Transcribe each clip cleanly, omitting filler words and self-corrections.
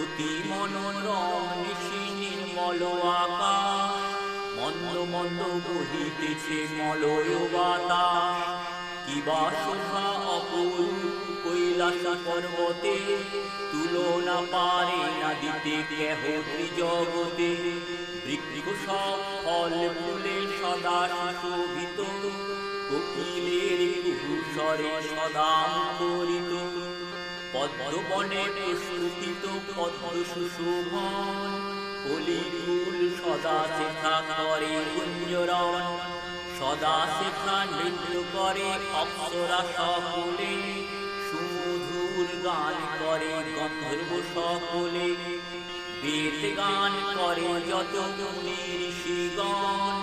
অতি মনোরম নিশি নির্মল আকাশ, মন্দ মন্দ বহিতেছে মলয় বাতাস। কিবা শোভা অপরূপ কৈলাস পর্বতে, তুলনা পারে না দিতে কেহ ত্রিজগতে। বৃক্ষ সব ফল ফুলে সদা সুশোভিত, কোকিলের কুহুস্বরে সদা মুখরিত। পদ্মবনে প্রস্ফুটিত পদ্ম সুশোভন, কলি ফুল সদা শেখা করে কুঞ্জরণ। সদা শেখা নৃত্য করে অপ্সরা সকলে, সুমধুর গান করে গন্ধর্ব সকলে। বেদ গান করে যত মুনি ঋষিগণ,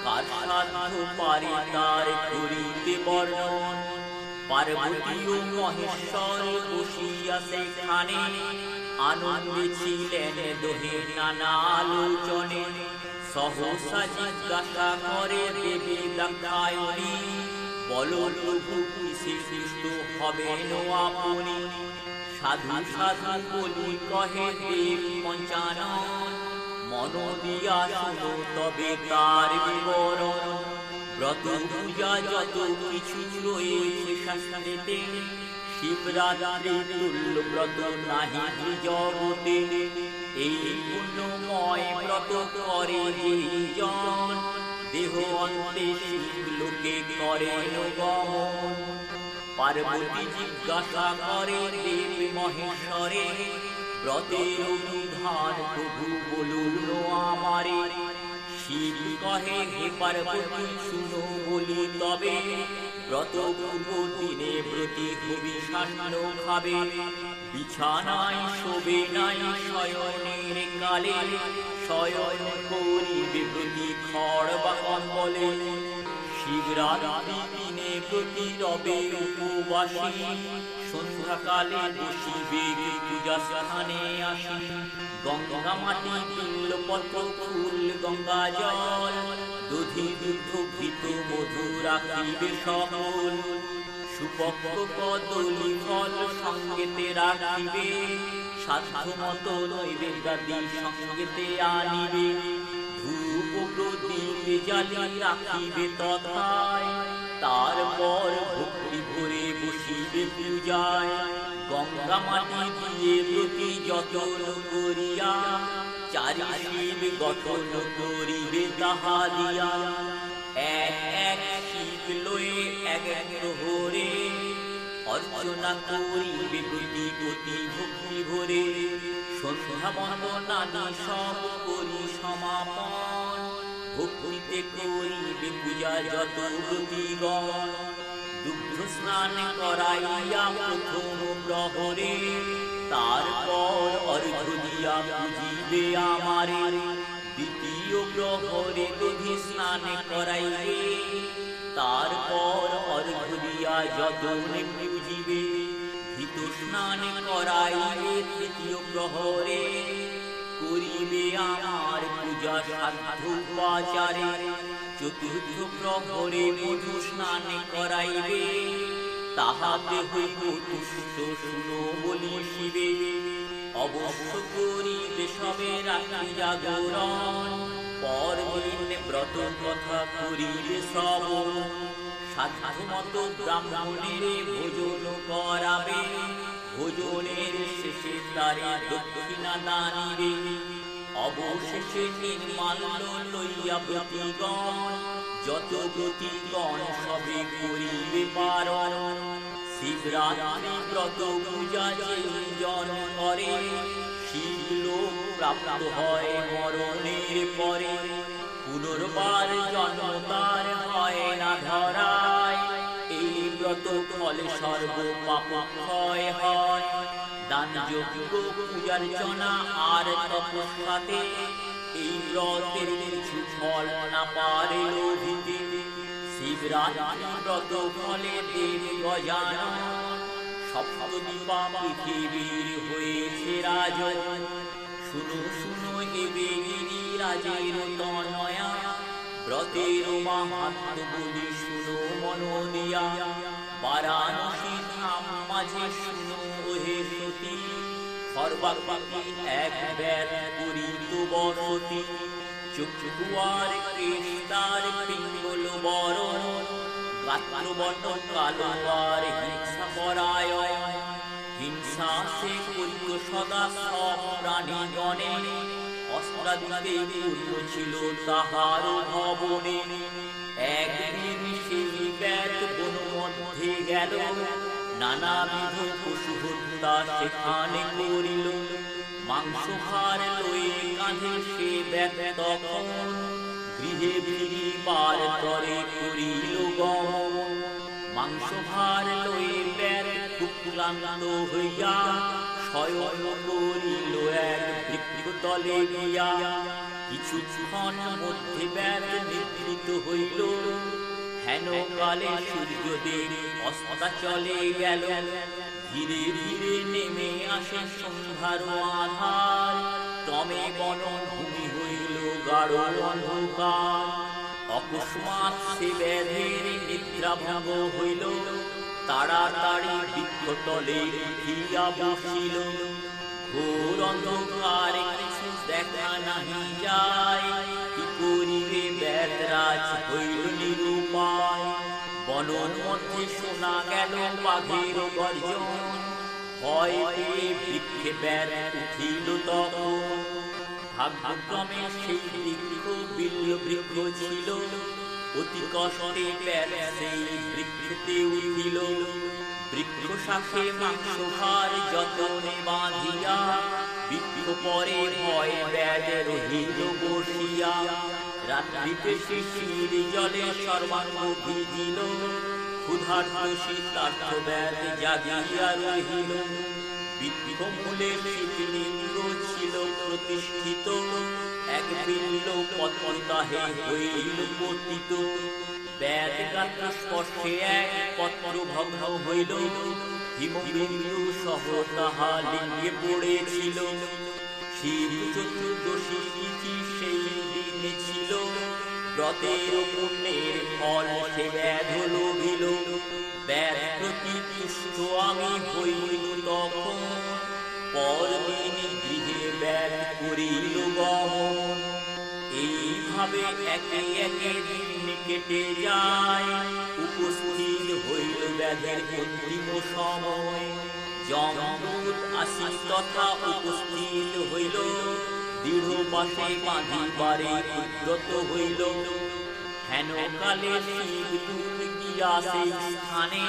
কার সাধ্য পারে তার করিতে বর্ণন। পার্বতী ও মহেশ্বর বসিয়া সেখানে, আনন্দে ছিলেন দোহে নানা আলোচনে। সহসা জিজ্ঞাসা করে দেবী দাক্ষায়ণী, বলো প্রভু শ্রীকৃষ্ণ হবেন আপনি? সাধু সাধু বলি কহে দেব পঞ্চানন, মন দিয়া শোনো তবে তার বিবরণ। ব্রত পূজা যত কিছু রয়েছে শাস্ত্রেতে, শিবরাত্রি তুল্য ব্রত নাহি জগতে। এই পুণ্যময় ব্রত করে যেই জন, দেহ অন্তে শিবলোকে করেন গমন। পার্বতী জিজ্ঞাসা করে দেব মহেশ্বরে, ব্রতের বিধান প্রভু বলুন আমারে। শিব কহে হে পার্বতী শুনো বলি তবে, ব্রত পূর্ব দিনে ব্রতী হবি সান্ন খাবে। বিছানায় শোবে নাই শয়নের কালে, শয়ন করিবে ব্রতী খড় বা কম্বলে। শিবরাত্রি দিনে ব্রতী রবে উপবাসী, সন্ধ্যাকালে বসিবে পূজা স্থানে আসি। গঙ্গা মাটি বিল্বপত্র ফুল গঙ্গা জল, দধি দুগ্ধ ঘৃত মধু রাখিবে সকল। সুপক্ষ কদলি ফল সঙ্গেতে রাখিবে, সাধ্য মতো নৈবেদ্যাদি সঙ্গেতে আনিবে। ধূপ প্রদীপ জ্বালি রাখিবে তথায়, তারপর ভক্তি ভরে বসিবে পূজায়। গঙ্গা মাটি দিয়ে ব্রতী যতন করিয়া, চারি শিব গঠন করিবে তাহা দিয়া। এক এক শিব লয়ে এক এক প্রহরে, অর্চনা করিবে ব্রতী গতি ভক্তি ভরে। সন্ধ্যা বন্দনাদি সব করি সমাপন, ভক্তিতে করিবে পূজা যত ব্রতীগণ। দুগ্ধ স্নান করাইয়া প্রথম প্রহরে, তারপর অর্ঘ্য দিয়া পূজিবে আমারে। দ্বিতীয় প্রহরে দধি স্নান করাইবে, তারপর অর্ঘ্য দিয়া যতনে পূজিবে। ঘৃত স্নান করাইবে তৃতীয় প্রহরে, করিবে আমার পূজা সাধ্য উপাচারে। চতুর্থ প্রহরে মধু স্নান করাইবে, তাহাতে হইব তুষ্ট শুনো বলি শিবে। অবশ্য করিবে সবে রাত্রি জাগরণ, পরদিন ব্রত কথা করিবে শ্রবণ। সাধ্য মতো ব্রাহ্মণের ভোজন করাবে, ভোজনের শেষে তারে দক্ষিণা দানিবে। অবশেষে নির্মাল্য লইয়া ব্রতীগণ, যত ব্রতীগণ সবে করিবে পারণ। শিবরাত্রি ব্রত পূজা যেই জন করে, শিবলোক প্রাপ্ত হয় মরণের পরে। পুনর্বার জন্ম তার হয় না ধরায়, এই ব্রত ফলে সর্ব পাপ ক্ষয় হয়। দান যজ্ঞ পূজার্চনা আর তপস্যাতে, এই ব্রতের কিছু ফল না পারে লোভিতে। শিবরাত্রি ব্রত ফলে দেব গজানন, সপ্তদ্বীপা পৃথিবীর হয়েছে রাজন। শুনো শুনো এবে গিরিরাজের তনয়া, ব্রতের মাহাত্ম্য বলি শুনো মন দিয়া। বারাণসী ধাম মাঝে শুনো হে সতী, সর্বাত্মা এক ব্যাত করিত বসতি, চক্ষুয়ার কেশদার পিঙ্গল বরণ, গাত্রবর্ণ কালো আর হিংসা পরায়ণ। হিংসা সে করিত সদা সব প্রাণীগণে, অস্ত্রাদিতে পূর্ণ ছিল তাহার ভবনে। একদিন সেই ব্যাত বন মধ্যে গেল, নানাবিধ পশু হত্যা সেখানে করিল। মাংস ভার লয়ে কাঁধে সে ব্যাত তখন, গৃহে ফিরিবার তরে করিল গমন। মাংস ভার লয়ে ব্যাত খুব ক্লান্ত হইয়া, শয়ন করিল এক বৃক্ষতলে গিয়া। কিছুক্ষণ মধ্যে ব্যাত নিদ্রিত হইল, হেন কালে সূর্যদেব অস্তাচলে গেল। ধীরে ধীরে নেমে আসে সন্ধ্যার আধার, ক্রমে বনভূমি হইল গাঢ় অন্ধকার। অকস্মাৎ সে ব্যাধের নিদ্রাভঙ্গ হইল, তাড়াতাড়ি বৃক্ষতলে উঠিয়া বসিল। ঘোর অন্ধকারে কিছু দেখা নাহি যায়, কি করিবে ব্যাতরাজ হইল নিরুপায়। বনের মধ্যে শোনা গেল বাঘের গর্জন, ভয় পেয়ে বৃক্ষে ব্যাত উঠিল তখন। ভাগ্যক্রমে সেই বৃক্ষ বিল্ল বৃক্ষ ছিল, অতি কষ্টে ব্যাত সেই বৃক্ষতে উঠিল। বৃক্ষ শাখে মাংস ভার যতনে বাঁধিয়া, বৃক্ষ পরে ভয় ব্যাত রহিল বসিয়া। রাত্রিতে শিশির জলে সর্বাঙ্গ ভিজিল, ক্ষুধার্ত শীতার্থ ব্যাত জাগিয়া রহিল। বৃক্ষ মূলে শিবলিঙ্গ ছিল প্রতিষ্ঠিত, এক বিল্ল পত্র তাহে হইল পতিত। ব্যাত গাত্র স্পর্শে এক পত্র ভগ্ন হইল, হিমবিন্দু সহ তাহা লিঙ্গে পড়েছিল। শিব চতুর্দশী তিথি সেই দিনে ছিল, ব্রতের পুণ্যের ফল সে ব্যাধ লোভিল। ব্যাধ প্রতি তুষ্ট আমি হইল তখন, পরদিন গৃহে ব্যাধ করিল গমন। এইভাবে একে একে দিন কেটে যায়, উপস্থিত হইল ব্যাধের অন্তিম সময়। যমদূত আসি তথা উপস্থিত হইল, দৃঢ় পাশে বাঁধিবারে উদ্যত হইল। হেন কালে শিবদূত গিয়া সেই স্থানে,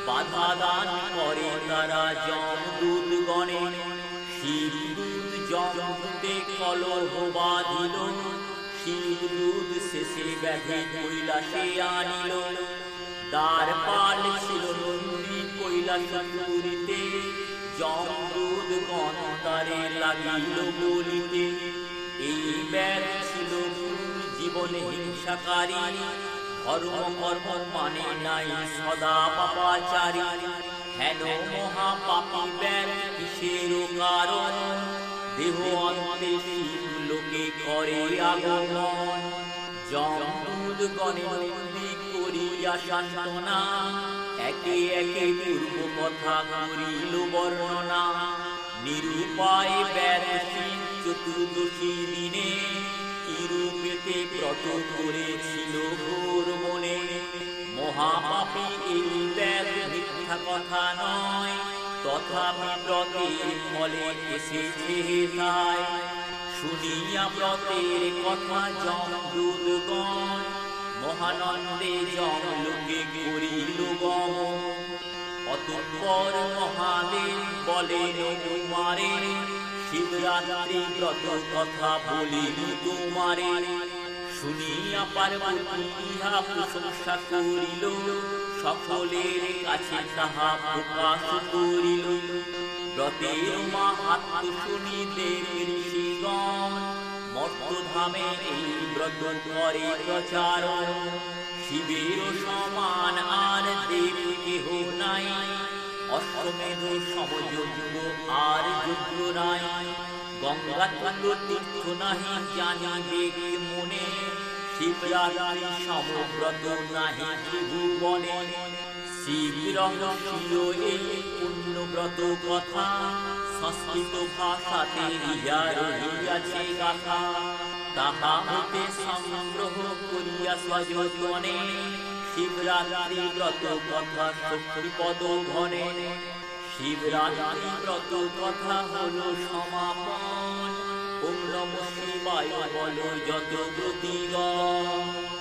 বাধা দান করে তারা যমদূত গণে। শিবদূত যমদূতে কলহ বাঁধিল, শিবদূত শেষে ব্যাধি কৈলাসে আনিল। দ্বারপাল ছিল নন্দী কৈলাস পুরীতে, যমদূত গণ তারে লাগিল বলিতে। এই ব্যাধ ছিল জীবনে হিংসাকারী, ধর্ম কর্ম মানে নাই সদা পাপাচারী। হেন মহাপাপী ব্যাধ কিসের কারণ, দেহ অন্তে শিব লোকে করে আগমন। যমদূত গণে নন্দী করিয়া সান্ত্বনা, একে একে পূর্ব কথা করিল বর্ণনা। নিরুপায় ব্যাধ শিব চতুর্দশী দিনে, কিরূপেতে ব্রত করেছিল ঘোর মনে। মহাপাপী এই ব্যাধ মিথ্যা কথা নয়, তথাপি ব্রতের ফলে এসেছে তাই। শুনিয়া ব্রতের কথা যমদূতগণ, মহানন্দে যমলোকে করিল গমন। অতঃপর মহাদেব বলেন কুমারে, শিবরাত্রি ব্রত কথা বলিল তোমারে। শুনিয়া পার্বতী ইহা প্রশংসা করিল, সকলের কাছে তাহা প্রকাশ করিল। ব্রতের মাহাত্ম্য শুনি দেব ঋষিগণ, মর্তধামে এই ব্রত করে প্রচারণ। শিবের সমান আর দেব কেহ নাই, অশ্বমেধ সমযজ্ঞ আর যজ্ঞ নাই। গঙ্গা তুল্য তীর্থ নাহি জানিবে মনে, শিবরাত্রি সমব্রত নাহি ত্রিভুবনে। শিব রহস্যীয় এই পুণ্যব্রত কথা সংস্কৃত ভাষাতে রহিয়াছে গাথা। তাহা হতে সংগ্রহ করিয়া সযতনে শিবরাত্রি ব্রত কথা শক্তিপদ ঘনে। শিবরাত্রি ব্রত কথা হলো সমাপন। ওম নমঃ শিবায় বলো যত ব্রতিগণ।